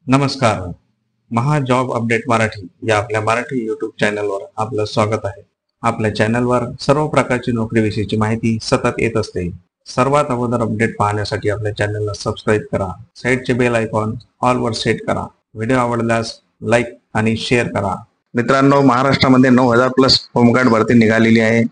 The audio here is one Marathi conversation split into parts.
नमस्कार. महा जॉब अपडेट मराठी या आपल्या मराठी यूट्यूब चॅनलवर आपलं स्वागत आहे. आपल्या चॅनलवर सर्व प्रकारची नोकरीविषयीची माहिती सतत येत असते. सर्वात अगोदर अपडेट पाहण्यासाठी आपल्या चॅनलला सबस्क्राईब करा. साईडचे बेल आयकॉन ऑल वर सेट करा. व्हिडिओ आवडल्यास लाईक आणि शेअर करा. मित्रांनो, महाराष्ट्रामध्ये 9,000 प्लस होमगार्ड भरती निघालेली आहे.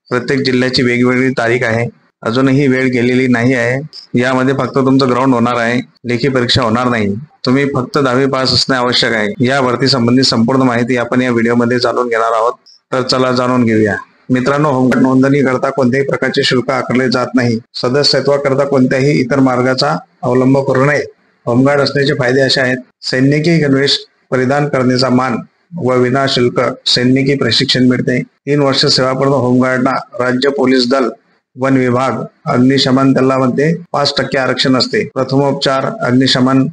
प्रत्येक जिल्ह्याची वेगवेगळी तारीख आहे. अजूनही वेळ गेलेली नाही आहे. यामध्ये फक्त तुमचं ग्राउंड होणार आहे, लेखी परीक्षा होणार नाही. तुम्ही फक्त 10वी पास असणे आवश्यक आहे. या भरती संबंधी संपूर्ण माहिती आपण या व्हिडिओमध्ये जाणून घेणार आहोत. तर चला जाणून घेऊया. मित्रांनो, होमगार्ड नोंदणी करता कोणत्याही प्रकारचे शुल्क आकारले जात नाही. सदस्यत्वाकरता कोणत्याही इतर मार्गाचा अवलंब करू नये. होमगार्ड असण्याचे फायदे असे आहेत: सैनिकी गणवेश परिधान करण्याचा मान व विनाशुल्क सैनिकी प्रशिक्षण मिळते. 3 वर्ष सेवापूर्ण होमगार्डना राज्य पोलीस दल, वन विभाग, अग्निशमन दलामध्ये 5% आरक्षण असते. प्रथमोपचार, अग्निशमन,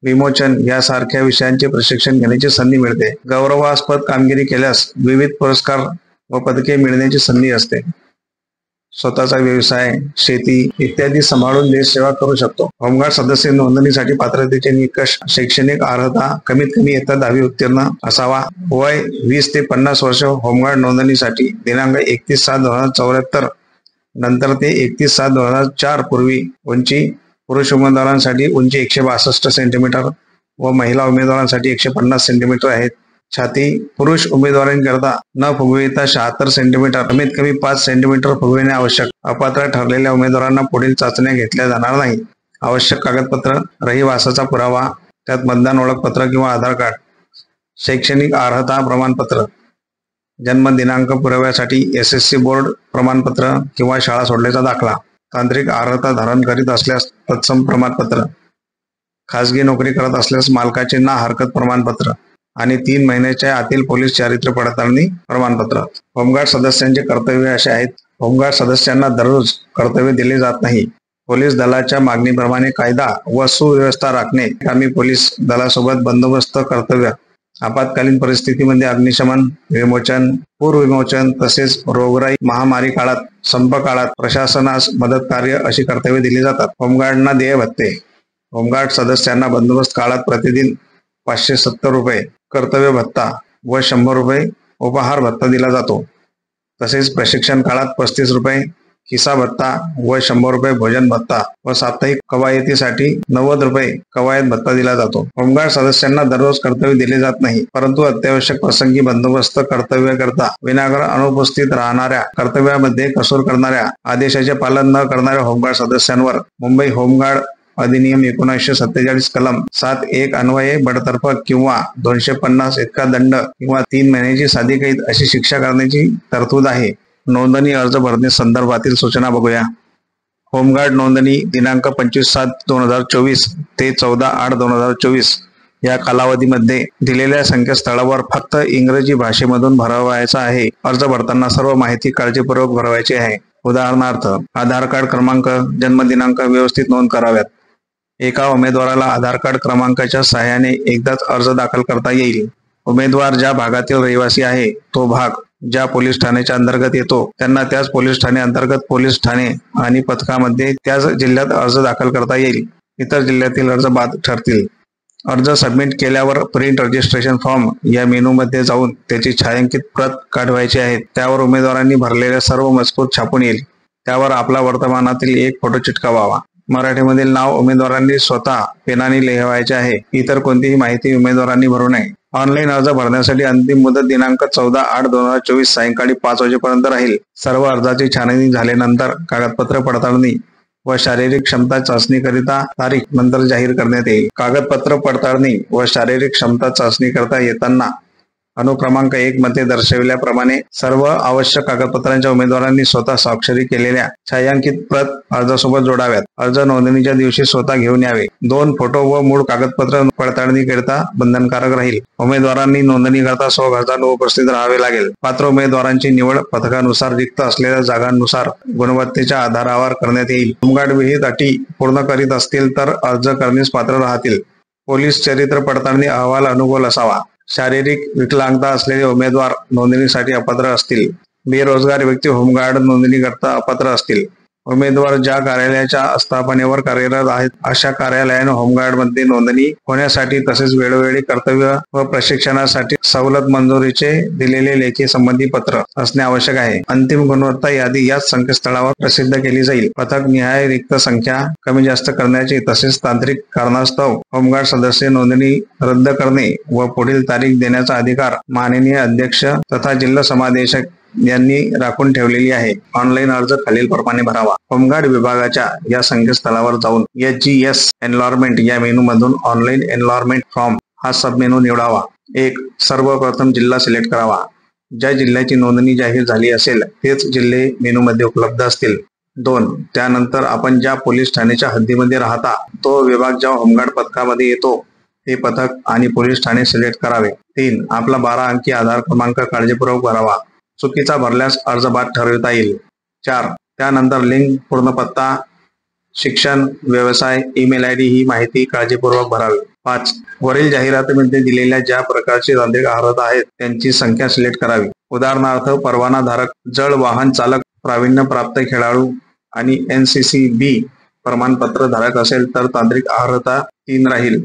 विमोचन यासारख्या विषयांचे प्रशिक्षण घेण्याची संधी मिळते. गौरवास्पद कामगिरी केल्यास विविध पुरस्कार व पदके मिळण्याची संधी असते. स्वतःचा व्यवसाय, शेती इत्यादी सांभाळून देश सेवा करू शकतो. होमगार्ड सदस्य नोंदणीसाठी पात्रतेचे निकष: शैक्षणिक अर्हता कमीत कमी इयत्ता 10वी उत्तीर्ण असावा. वय 20 ते 50 वर्ष. होमगार्ड नोंदणीसाठी दिनांक 31/7/2074 नंतर ते 31/7/2004 पूर्वी. उंची: पुरुष उमेदवारांसाठी उंची 162 सेंटीमीटर व महिला उमेदवारांसाठी 150 सेंटीमीटर आहेत. छाती: पुरुष उमेदवारांकरता न फुगविता 76 सेंटीमीटर, कमीत कमी 5 सेंटीमीटर फुगविणे आवश्यक. अपात्र ठरलेल्या उमेदवारांना पुढील चाचण्या घेतल्या जाणार नाही. आवश्यक कागदपत्र: रहिवासाचा पुरावा, त्यात मतदान ओळखपत्र किंवा आधार कार्ड. शैक्षणिक अर्हता प्रमाणपत्र: जन्म दिनांक पुराव्यासाठी SSC बोर्ड प्रमाणपत्र किंवा शाळा सोडल्याचा दाखला. तांत्रिक अर्हता धारण करीत असल्यास तत्सम प्रमाणपत्र. खासगी नोकरी करत असल्यास मालकाचे ना हरकत प्रमाणपत्र आणि 3 महिन्याच्या आतील पोलीस चारित्र्य पडताळणी प्रमाणपत्र. होमगार्ड सदस्यांचे कर्तव्य असे आहेत: होमगार्ड सदस्यांना दररोज कर्तव्य दिले जात नाही. पोलीस दलाच्या मागणीप्रमाणे कायदा व सुव्यवस्था राखणे, आम्ही पोलीस दलासोबत बंदोबस्त कर्तव्य, आपत्कालीन परिस्थितीमध्ये अग्निशमन, विमोचन, पूरविमोचन तसेच रोगराई, महामारी काळात, संप काळात प्रशासनास मदत कार्य अशी कर्तव्ये दिली जातात. होमगार्डना देय भत्ते: होमगार्ड सदस्यांना बंदोबस्त काळात प्रतिदिन 570 रुपये कर्तव्य भत्ता व 100 रुपये उपहार भत्ता दिला जातो. तसेच प्रशिक्षण काळात 35 रुपये खिसा भत्ता व 100 रुपये भोजन भत्ता व साप्ताहिक कवायतीसाठी 90 रुपये कवायत भत्ता दिला जातो. होमगार्ड सदस्यांना दररोज कर्तव्य दिले जात नाही, परंतु अत्यावश्यक प्रसंगी बंदोबस्त कर्तव्याकरता विनाकारण अनुपस्थित राहणाऱ्या, कर्तव्यामध्ये कसूर करणाऱ्या, आदेशाचे पालन न करणाऱ्या होमगार्ड सदस्यांवर मुंबई होमगार्ड अधिनियम 1947 कलम 7(1) अन्वये बडतर्फ किंवा 250 इतका दंड किंवा 3 महिन्याची साधी कैद अशी शिक्षा करण्याची तरतूद आहे. नोंदणी अर्ज भरणे संदर्भातील सूचना बघूया. होमगार्ड नोंदणी दिनांक 25/7/2024 ते 14/8/2024 या कालावधीमध्ये दिलेल्या संकेतस्थळावर फक्त इंग्रजी भाषेमधून भरवायचा आहे. अर्ज भरताना सर्व माहिती काळजीपूर्वक भरवायची आहे. उदाहरणार्थ, आधार कार्ड क्रमांक, जन्मदिनांक व्यवस्थित नोंद कराव्यात. एका उमेदवाराला आधार कार्ड क्रमांकाच्या सहाय्याने एकदाच अर्ज दाखल करता येईल. उमेदवार ज्या भागातील रहिवासी आहे तो भाग ज्या पोलीस ठाण्याच्या अंतर्गत येतो त्यांना त्याच पोलीस ठाणे अंतर्गत पोलीस ठाणे आणि पथकामध्ये त्याच जिल्ह्यात अर्ज दाखल करता येईल. इतर जिल्ह्यातील अर्ज बाद ठरतील. अर्ज सबमिट केल्यावर प्रिंट रजिस्ट्रेशन फॉर्म या मेनूमध्ये जाऊन त्याची छायांकित प्रत काढवायची आहे. त्यावर उमेदवारांनी भरलेल्या सर्व मजकूर छापून येईल. त्यावर आपला वर्तमानातील एक फोटो चिटकवावा. मराठीमधील नाव उमेदवारांनी स्वतः पेनाने लिहायचे आहे. इतर कोणतीही माहिती उमेदवारांनी भरू नये. ऑनलाईन अर्ज भरण्यासाठी अंतिम मुदत दिनांक 14/8/2024 सायंकाळी 5 वाजेपर्यंत राहील. सर्व अर्जाची छाननी झाल्यानंतर कागदपत्र पडताळणी व शारीरिक क्षमता चाचणीकरिता तारीख नंतर जाहीर करण्यात येईल. कागदपत्र पडताळणी व शारीरिक क्षमता चाचणी करता येताना अनुक्रमांक 1 मध्ये दर्शविल्याप्रमाणे सर्व आवश्यक कागदपत्रांच्या उमेदवारांनी स्वतः स्वाक्षरी केलेल्या छायांकित प्रत अर्जासोबत जोडाव्यात. अर्ज नोंदणीच्या दिवशी स्वतः घेऊन यावे. 2 फोटो व मूळ कागदपत्र पडताळणीकरिता बंधनकारक राहील. उमेदवारांनी नोंदणीकरता स्वखर्चाने उपस्थित राहावे लागेल. पात्र उमेदवारांची निवड पथकानुसार रिक्त असलेल्या जागांनुसार गुणवत्तेच्या आधारावर करण्यात येईल. होमगार्ड विहित अटी पूर्ण करीत असतील तर अर्ज करण्यास पात्र राहतील. पोलीस चरित्र पडताळणी अहवाल अनुकूल असावा. शारीरिक विकलांगता असलेले उमेदवार नोंदणीसाठी अपात्र असतील. बेरोजगार व्यक्ती होमगार्ड नोंदणीकरता अपात्र असतील. उमेदवार ज्या कार्यालयाच्या आस्थापनेवर कार्यरत आहेत अशा कार्यालयाने होमगार्डमध्ये नोंदणी होण्यासाठी तसेच वेळोवेळी कर्तव्य व प्रशिक्षणासाठी सवलत मंजुरीचे दिलेले लेखी संबंधी पत्र असणे आवश्यक आहे. अंतिम गुणवत्ता यादी याच संकेतस्थळावर प्रसिद्ध केली जाईल. पथक निहाय रिक्त संख्या कमी जास्त करण्याची तसेच तांत्रिक कारणास्तव होमगार्ड सदस्य नोंदणी रद्द करणे व पुढील तारीख देण्याचा अधिकार माननीय अध्यक्ष तथा जिल्हा समादेशक यांनी राखून ठेवलेली आहे. ऑनलाईन अर्ज खालीलप्रमाणे भरावा. होमगार्ड विभागाच्या या संकेतस्थळावर जाऊन HGS एनलॉरमेंट या मेनू मधून ऑनलाईन एनलॉरमेंट फॉर्म हा सब मेनू निवडावा. 1. सर्वप्रथम जिल्हा सिलेक्ट करावा. ज्या जिल्ह्याची नोंदणी जाहीर झाली असेल तेच जिल्हे मेनू मध्ये उपलब्ध असतील. 2. त्यानंतर आपण ज्या पोलीस ठाण्याच्या हद्दीमध्ये राहता तो विभाग ज्या होमगार्ड पथकामध्ये येतो ते पथक आणि पोलीस ठाणे सिलेक्ट करावे. 3. आपला 12 अंकी आधार क्रमांक काळजीपूर्वक भरावा. चुकीचा भरल्यास अर्ज बाद ठरविता येईल. 4. त्यानंतर लिंक, पूर्ण पत्ता, शिक्षण, व्यवसाय, ईमेल ID ही माहिती काळजीपूर्वक भरावी. 5. वरील जाहिरातीमध्ये दिलेल्या ज्या प्रकारची तांत्रिक अर्हता आहेत त्यांची संख्या सिलेक्ट करावी. उदाहरणार्थ परवानाधारक, जड वाहन चालक, प्रावीण्य प्राप्त खेळाडू आणि NCCB प्रमाणपत्र धारक असेल तर तांत्रिक अर्हता 3 राहील.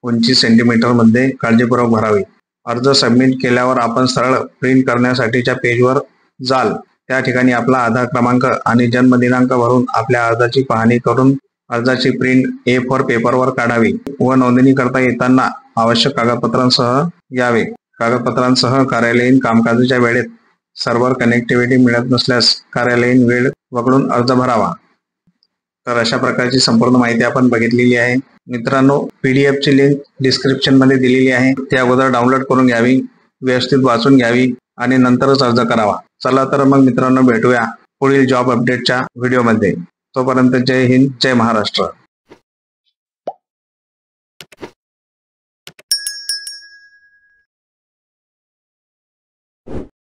उंची सेंटीमीटर मध्ये काळजीपूर्वक भरावी. अर्ज सबमिट केल्यावर आपण सरळ प्रिंट करण्यासाठीच्या पेजवर जाल. त्या ठिकाणी आपला आधार क्रमांक आणि जन्मदिनांक भरून आपल्या अर्जाची पाहणी करून अर्जाची प्रिंट A4 पेपरवर काढावी व नोंदणी करता येताना आवश्यक कागदपत्रांसह यावे. कागदपत्रांसह कार्यालयीन कामकाजाच्या वेळेत सर्व्हर कनेक्टिव्हिटी मिळत नसल्यास कार्यालयीन वेळ वगळून अर्ज भरावा. तर अशा प्रकारची संपूर्ण माहिती आपण बघितलेली आहे. मित्रांनो, PDF ची लिंक डिस्क्रिप्शन मध्ये दिलेली आहे. ती अगोदर डाउनलोड करून घ्यावी, व्यवस्थित वाचून घ्यावी आणि नंतरच अर्ज करावा. चला तर मग मित्रांनो, भेटूया पुढील जॉब अपडेटच्या व्हिडिओमध्ये. तोपर्यंत जय हिंद, जय महाराष्ट्र.